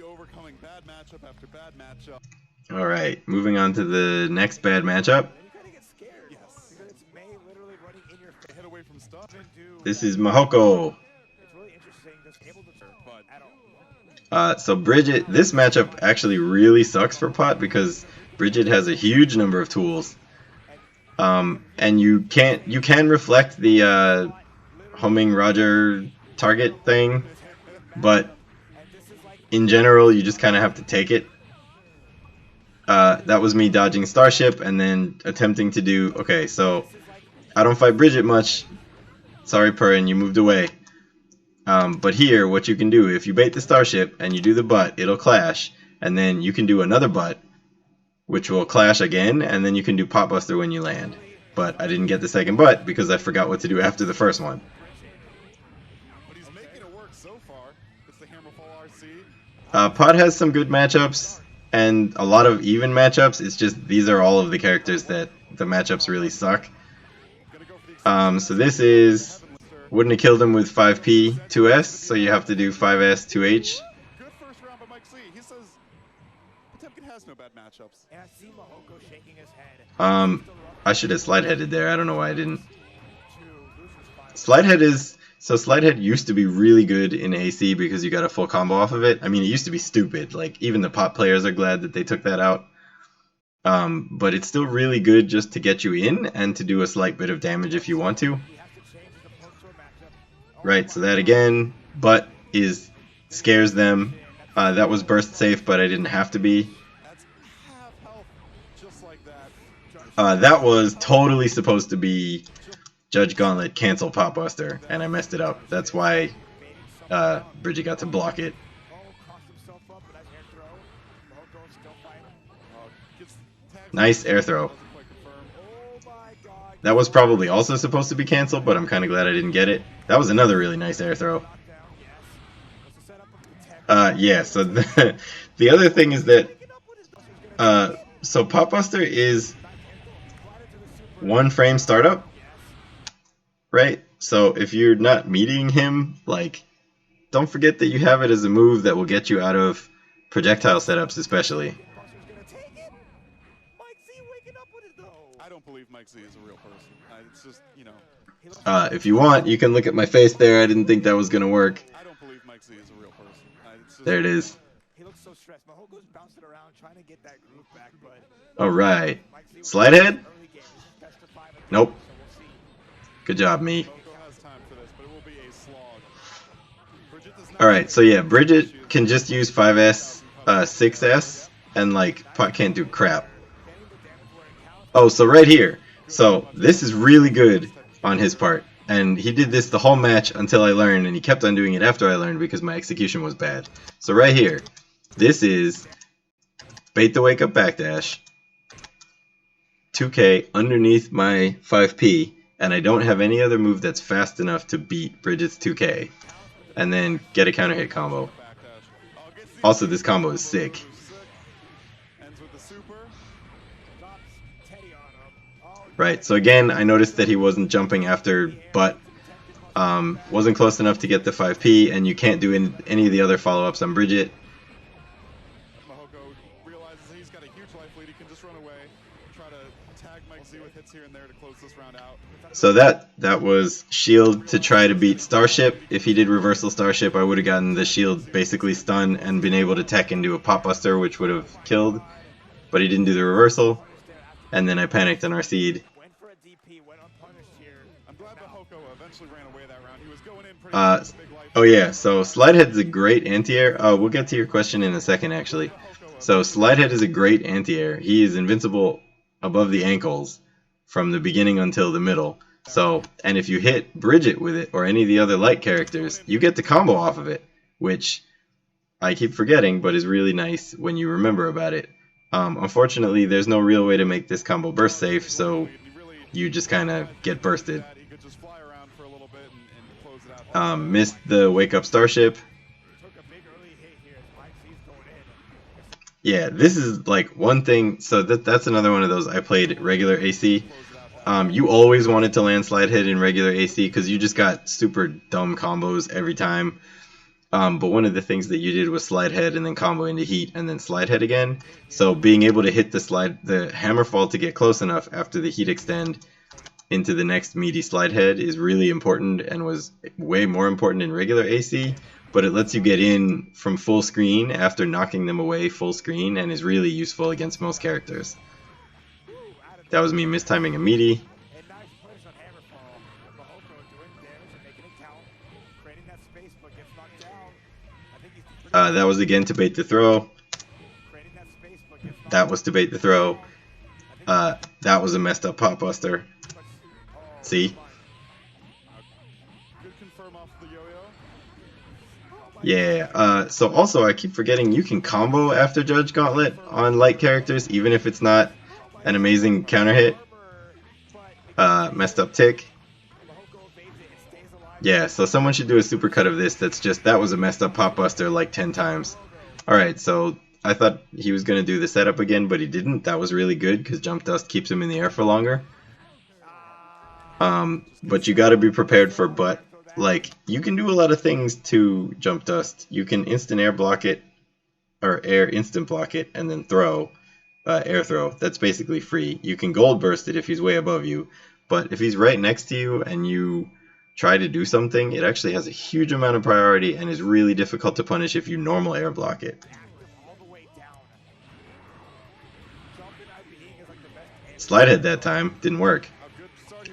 Overcoming bad matchup after bad matchup. Alright, moving on to the next bad matchup. This is Mahoko. So Bridget, this matchup actually really sucks for Pot because Bridget has a huge number of tools. And you can reflect the homing Roger target thing, but in general, you just kind of have to take it. That was me dodging Starship and then attempting to do... Okay, so I don't fight Bridget much. Sorry, Purin, you moved away. But here, what you can do, if you bait the Starship and you do the butt, it'll clash. And then you can do another butt, which will clash again, and then you can do Pop Buster when you land. But I didn't get the second butt because I forgot what to do after the first one. Pot has some good matchups and a lot of even matchups. It's just these are all of the characters that the matchups really suck. So this is wouldn't have killed him with 5P 2S, so you have to do 5S 2H. Good first round by Mike Z. He says Potemkin has no bad matchups. I should have slide headed there. I don't know why I didn't. Slide head is So Slidehead used to be really good in AC because you got a full combo off of it. I mean, it used to be stupid. Like, even the pot players are glad that they took that out. But it's still really good just to get you in and to do a slight bit of damage if you want to. Right, so that again, but scares them. That was burst safe, but I didn't have to be. That was totally supposed to be Judge Gauntlet cancel Pop Buster, and I messed it up. That's why Bridget got to block it. Nice air throw. That was probably also supposed to be canceled, but I'm kind of glad I didn't get it. That was another really nice air throw. Yeah, so the other thing is that so Pop Buster is 1 frame startup, right? So if you're not meeting him, like, don't forget that you have it as a move that will get you out of projectile setups, especially. I don't believe Mike Z is a real person. It's just, you know. If you want, you can look at my face there. I didn't think that was gonna work. I don't believe Mike Z is a real person. It's just, there it is. He looks so stressed. Mahoko's bouncing around trying to get that groove back, but Alright. Slide head? Nope. Good job, me. Alright, so yeah, Bridget can just use 5S, 6S, and like, Pot can't do crap. Oh, so right here. So, this is really good on his part. And he did this the whole match until I learned, and he kept on doing it after I learned because my execution was bad. So right here, this is bait the wake up backdash, 2K underneath my 5P, and I don't have any other move that's fast enough to beat Bridget's 2K, and then get a counter hit combo. Also, this combo is sick. Right, so again, I noticed that he wasn't jumping after butt, wasn't close enough to get the 5P, and you can't do any of the other follow-ups on Bridget. Mahoko realizes he's got a huge life lead. He can just run away, try to tag Mike Z with hits here and there to close this round out. So that was shield to try to beat Starship. If he did reversal Starship, I would have gotten the shield basically stun and been able to tech into a Pop Buster, which would have killed. But he didn't do the reversal, and then I panicked on our seed. Oh yeah, so Slidehead's a great anti-air. Oh, we'll get to your question in a second, actually. So Slidehead is a great anti-air. He is invincible above the ankles from the beginning until the middle. So, and if you hit Bridget with it, or any of the other light characters, you get the combo off of it, which I keep forgetting, but is really nice when you remember about it. Unfortunately, there's no real way to make this combo burst safe, so you just kind of get bursted. Missed the Wake Up Starship. Yeah, this is like one thing. So that's another one of those I played regular AC. You always wanted to land slide hit in regular AC because you just got super dumb combos every time. But one of the things that you did was slide head and then combo into heat and then slide head again. So being able to hit the hammer fall to get close enough after the heat extend into the next meaty slide head is really important and was way more important in regular AC, but it lets you get in from full screen after knocking them away full screen and is really useful against most characters. That was me mistiming a meaty. That was again to bait the throw. That was to bait the throw. That was a messed up Pop Buster. See? Yeah, so also I keep forgetting you can combo after Judge Gauntlet on light characters, even if it's not an amazing counter hit. Messed up tick. Yeah, so someone should do a supercut of this that's just, that was a messed up Pop Buster like 10 times. Alright, so I thought he was going to do the setup again, but he didn't. That was really good because Jump Dust keeps him in the air for longer. But you gotta be prepared for butt. Like, you can do a lot of things to Jump Dust. You can instant air block it, or air instant block it, and then throw, air throw. That's basically free. You can gold burst it if he's way above you, but if he's right next to you and you try to do something, it actually has a huge amount of priority and is really difficult to punish if you normal air block it. Slide head that time, didn't work.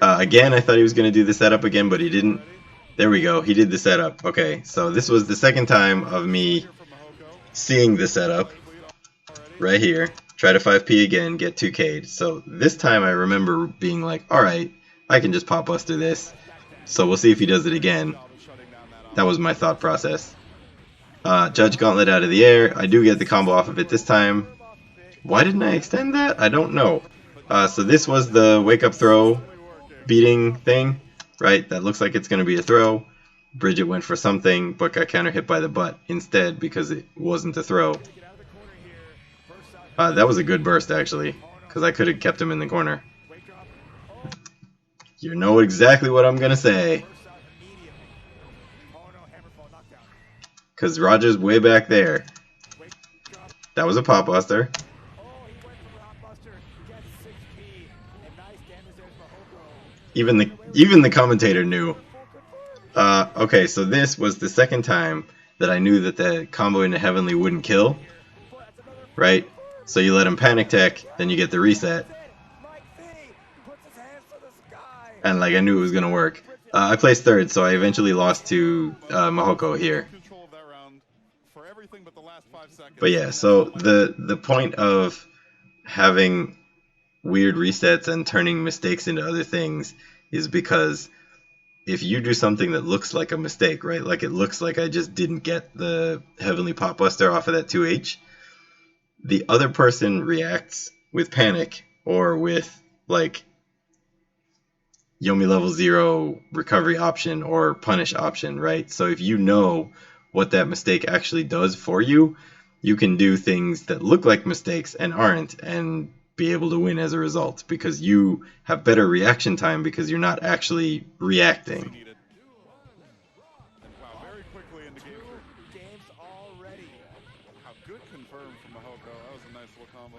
Again, I thought he was going to do the setup again, but he didn't. There we go, he did the setup. Okay, so this was the second time of me seeing the setup. Right here. Try to 5P again, get 2K'd. So this time I remember being like, alright, I can just Pop Buster this. So we'll see if he does it again. That was my thought process. Judge Gauntlet out of the air. I do get the combo off of it this time. Why didn't I extend that? I don't know. So this was the wake up throw beating thing, right? That looks like it's going to be a throw. Bridget went for something, but got counter hit by the butt instead because it wasn't a throw. That was a good burst, actually, because I could have kept him in the corner. You know exactly what I'm going to say. Because Roger's way back there. That was a pop buster. Even the commentator knew. Okay, so this was the second time that I knew that the combo into Heavenly wouldn't kill. Right? So you let him panic tech, then you get the reset. And like I knew it was gonna work. I placed third, so I eventually lost to Mahoko here. But yeah, so the point of having weird resets and turning mistakes into other things is because if you do something that looks like a mistake, right? Like it looks like I just didn't get the Heavenly Pop Buster off of that 2H, the other person reacts with panic or with like Yomi level 0 recovery option or punish option, right? So if you know what that mistake actually does for you, you can do things that look like mistakes and aren't and be able to win as a result because you have better reaction time because you're not actually reacting. Wow, very quickly into games already. How good confirmed from Mahoko. That was a nice little combo.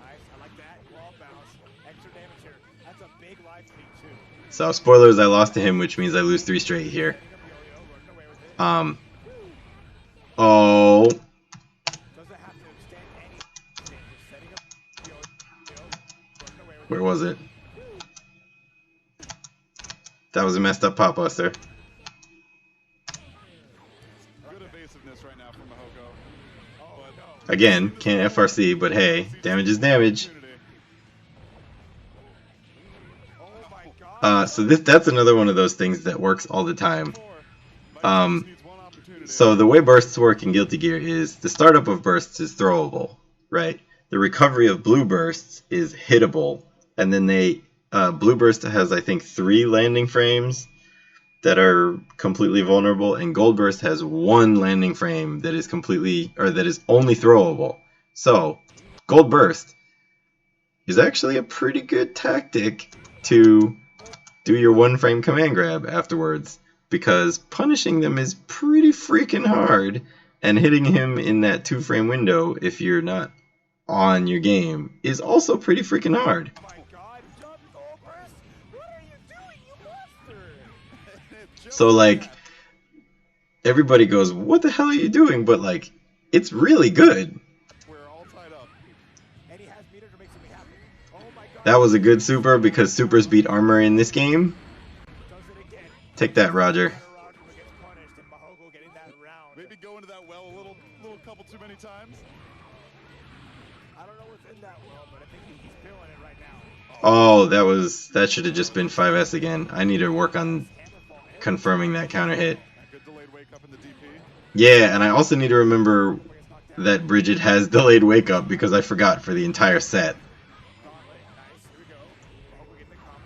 Nice, I like that. Wall bounce. Extra damage here. That's a big life lead too. So spoilers, I lost to him, which means I lose 3 straight here. Oh. Where was it? That was a messed up pop buster. Good evasiveness right now from Mahoko. Again, can't FRC, but hey, damage is damage. So that's another one of those things that works all the time. So the way bursts work in Guilty Gear is the startup of bursts is throwable, right? The recovery of blue bursts is hittable, and then blue burst has I think 3 landing frames that are completely vulnerable, and gold burst has 1 landing frame that is only throwable. So gold burst is actually a pretty good tactic to do your 1 frame command grab afterwards, because punishing them is pretty freaking hard, and hitting him in that 2 frame window if you're not on your game is also pretty freaking hard. Oh my god, jump Goldberg! What are you doing, you monster? So like everybody goes, what the hell are you doing? But like it's really good. We're all tied up. And he has meter to make something happen. Oh my god. That was a good super because supers beat armor in this game. Take that, Roger. Maybe go into that well a little couple too many times. I don't know what's in that well, but I think he's feeling it right now. Oh, that should have just been 5S again. I need to work on confirming that counter hit. Good delayed wake up in the DP. Yeah, and I also need to remember that Bridget has delayed wake up because I forgot for the entire set.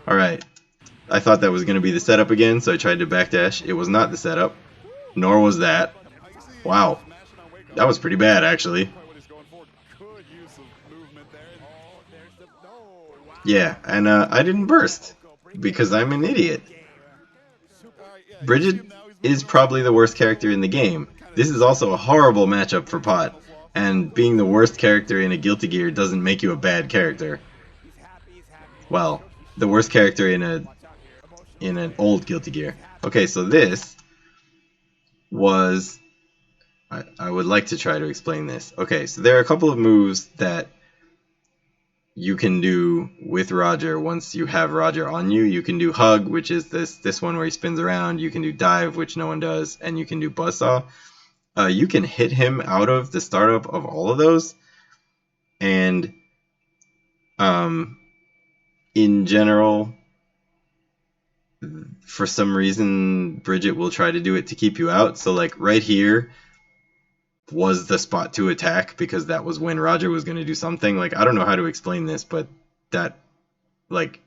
Alright. I thought that was going to be the setup again, so I tried to backdash. It was not the setup. Nor was that. Wow. That was pretty bad, actually. Yeah, and I didn't burst. Because I'm an idiot. Bridget is probably the worst character in the game. This is also a horrible matchup for Pot. And being the worst character in a Guilty Gear doesn't make you a bad character. Well, the worst character in an old Guilty Gear. Okay, so this was... I would like to try to explain this. Okay, so there are a couple of moves that you can do with Roger once you have Roger on you. You can do Hug, which is this one where he spins around. You can do Dive, which no one does. And you can do Buzzsaw. You can hit him out of the startup of all of those. And in general, for some reason, Bridget will try to do it to keep you out. So like right here was the spot to attack because that was when Roger was going to do something. Like, I don't know how to explain this, but that, like,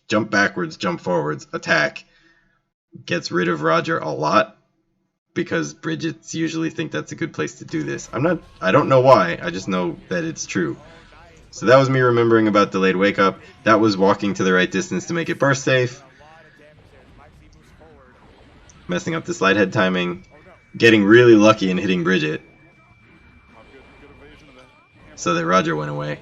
jump backwards, jump forwards, attack gets rid of Roger a lot, because Bridgets usually think that's a good place to do this. I don't know why, I just know that it's true. So that was me remembering about delayed wake up. That was walking to the right distance to make it burst safe. Messing up the slide head timing. Getting really lucky and hitting Bridget. So that Roger went away.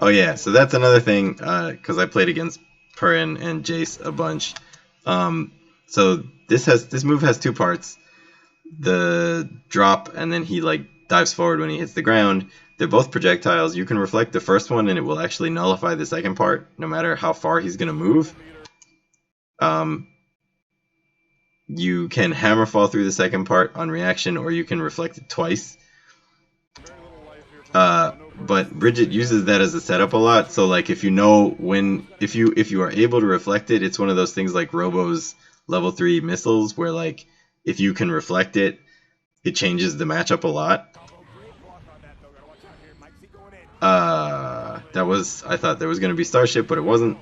Oh yeah, so that's another thing, because I played against Purin and Jace a bunch. So this move has two parts. The drop, and then he like dives forward when he hits the ground. They're both projectiles. You can reflect the first one and it will actually nullify the second part, no matter how far he's going to move. You can hammer fall through the second part on reaction, or you can reflect it twice. But Bridget uses that as a setup a lot. So like if you know when, if you are able to reflect it, it's one of those things like Robo's level 3 missiles, where like if you can reflect it, it changes the matchup a lot. I thought there was going to be Starship, but it wasn't.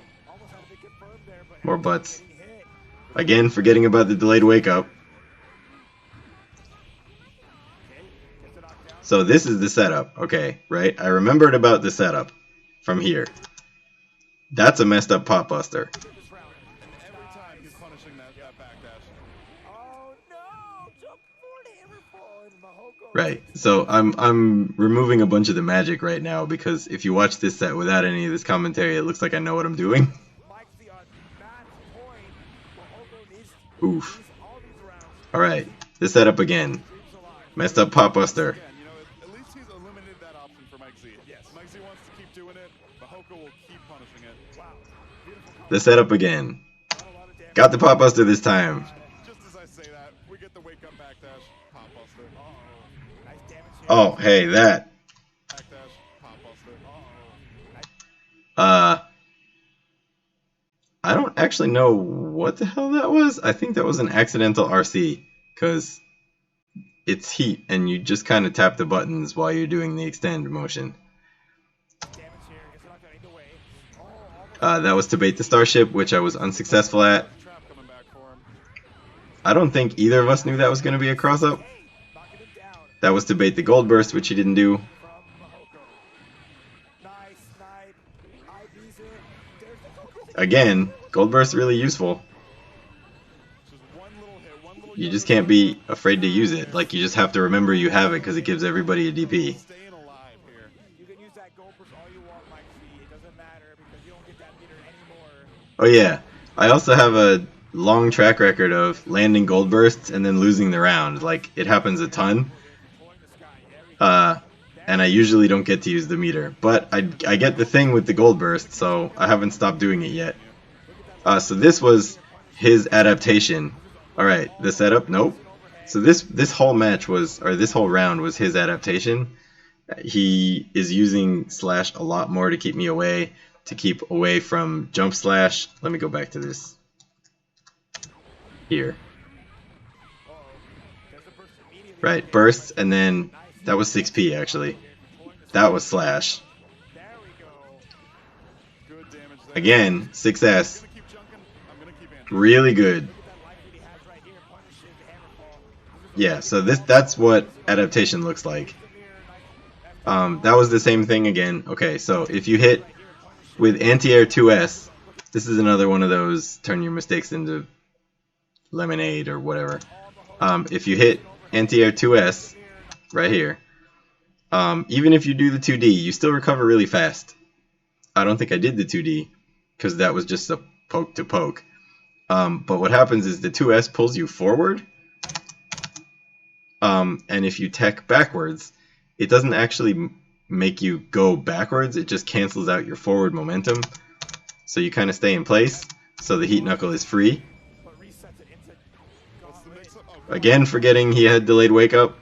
More butts. Again, forgetting about the delayed wake up. So this is the setup, okay, right? I remembered about the setup from here. That's a messed up pop buster. Right, so I'm removing a bunch of the magic right now, because if you watch this set without any of this commentary, it looks like I know what I'm doing. Oof. Alright, the setup again. Messed up pop buster. At least he's eliminated that option for Mike Z. Yes. Mike Z wants to keep doing it, but Hoko will keep punishing it. Wow. The setup again. Got the pop buster this time. Just as I say that, we get the wake up backdash, pop buster. Nice damage here. Oh, hey, that. Backdash, pop buster. I don't actually know what the hell that was. I think that was an accidental RC, because it's heat and you just kind of tap the buttons while you're doing the extend motion. That was to bait the Starship, which I was unsuccessful at. I don't think either of us knew that was going to be a cross-up. That was to bait the Gold Burst, which he didn't do. Again, Gold Burst really useful. You just can't be afraid to use it. Like, you just have to remember you have it, because it gives everybody a DP. Oh yeah, I also have a long track record of landing Gold Bursts and then losing the round. Like, it happens a ton. And I usually don't get to use the meter. But I get the thing with the Gold Burst, so I haven't stopped doing it yet. So this was his adaptation. Alright, the setup? Nope. So this whole match was, or this whole round was his adaptation. He is using Slash a lot more to keep me away, to keep away from Jump Slash. Let me go back to this. Here. Right, bursts, and then that was 6p actually. That was Slash. Again, 6S. Really good. Yeah, so that's what adaptation looks like. That was the same thing again. Okay, so if you hit with anti-air 2S, this is another one of those turn your mistakes into lemonade or whatever. If you hit anti-air 2S right here, even if you do the 2D, you still recover really fast. I don't think I did the 2D because that was just a poke to poke. But what happens is the 2S pulls you forward, and if you tech backwards, it doesn't actually make you go backwards, it just cancels out your forward momentum. So you kind of stay in place, so the heat knuckle is free. Again, forgetting he had delayed wake up.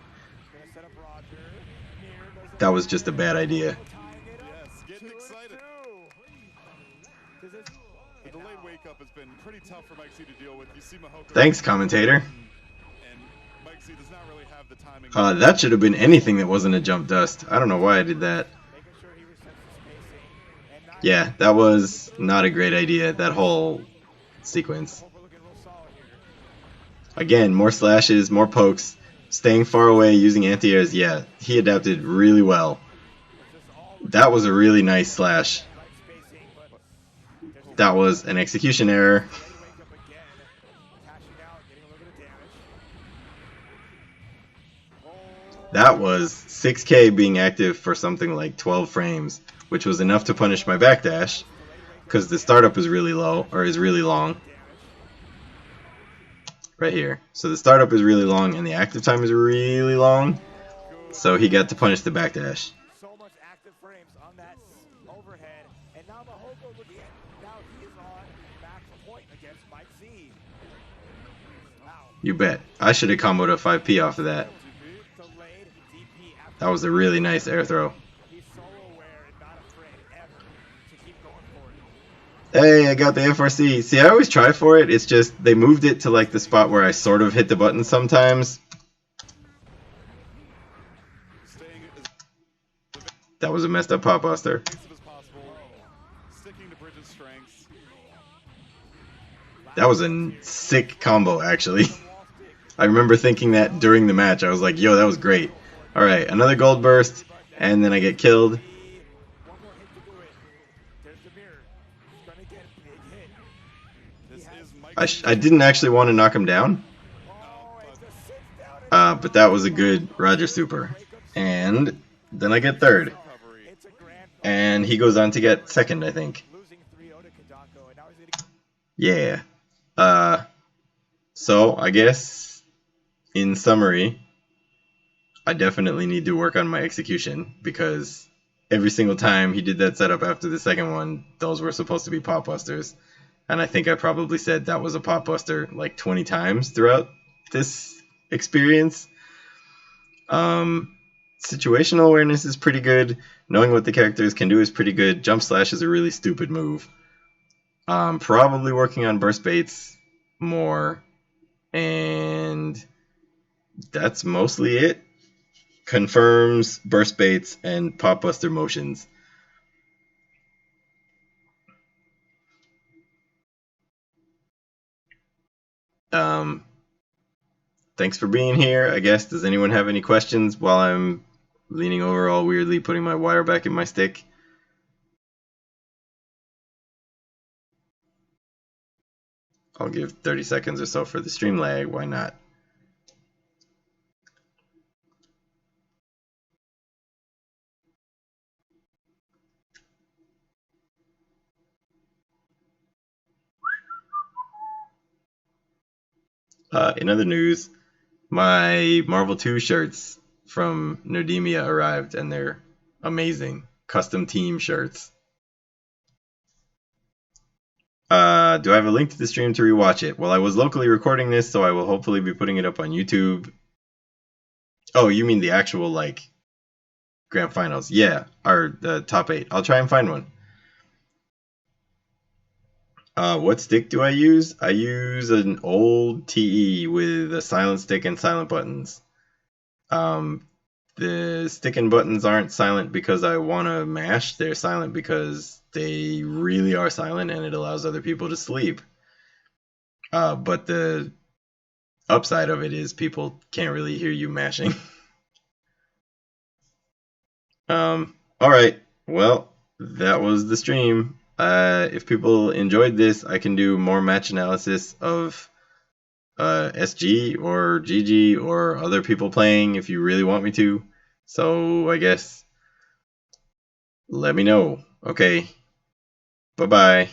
That was just a bad idea. Yes, getting excited. The delayed wake up has been pretty tough for Mike Z to deal with. You see Mahoko. Thanks, commentator. And Mike Z does not really have the timing That should have been anything that wasn't a jump dust. I don't know why I did that. Making sure he resets the spacing and not Yeah, that was not a great idea, that whole sequence. hope we're looking real solid here. Again, more slashes, more pokes, staying far away, using anti-airs. Yeah, he adapted really well. This all looks That was a really nice slash. right spacing, but there's That was an execution error. ready wake up again. Cashing out, getting a little bit of damage. That was 6K being active for something like 12 frames, which was enough to punish my backdash, because the startup is really low, or is really long. Right here. So the startup is really long, and the active time is really long, so he got to punish the backdash. So much active frames on that overhead, and now Mahoko looking at, now he is on max point against Mike Z. Wow. You bet. I should have comboed a 5P off of that. Delayed DP after That was a really nice air throw. he's so aware and not afraid ever to keep going for it. Hey, I got the FRC. See, I always try for it. It's just they moved it to like the spot where I sort of hit the button sometimes. Staying That was a messed up pop buster. as evasive as possible. Sticking to Bridget's strengths. That was a sick combo, actually. I remember thinking that during the match. I was like, yo, that was great. Alright, another gold burst, and then I get killed. One more hit to do it. There's the mirror. He's gonna get a big hit. This is Mike. I didn't actually want to knock him down, Oh, it's a sit down and but that was a good Roger Super. And then I get third. recovery. it's a grand And he goes on to get second, I think. losing 3-0 to Kadako, and now he's gonna Yeah. So I guess in summary, I definitely need to work on my execution, because every single time he did that setup after the second one, those were supposed to be pop busters. And I think I probably said that was a pop buster like 20 times throughout this experience. Situational awareness is pretty good. Knowing what the characters can do is pretty good. Jump slash is a really stupid move. Probably working on burst baits more, and that's mostly it. Confirms, burst baits, and pop buster motions. Thanks for being here. I guess, does anyone have any questions while I'm leaning over all weirdly, putting my wire back in my stick? I'll give 30 seconds or so for the stream lag. Why not? In other news, my Marvel 2 shirts from Nerdemia arrived, and they're amazing. Custom team shirts. Do I have a link to the stream to rewatch it? Well, I was locally recording this, so I will hopefully be putting it up on YouTube. Oh, you mean the actual, like, grand finals? Yeah, or the top 8. I'll try and find one. What stick do I use? I use an old TE with a silent stick and silent buttons. The stick and buttons aren't silent because I want to mash. They're silent because they really are silent, and it allows other people to sleep. But the upside of it is people can't really hear you mashing. Alright, well, that was the stream. If people enjoyed this, I can do more match analysis of SG or GG or other people playing if you really want me to. So I guess let me know. Okay. Bye-bye.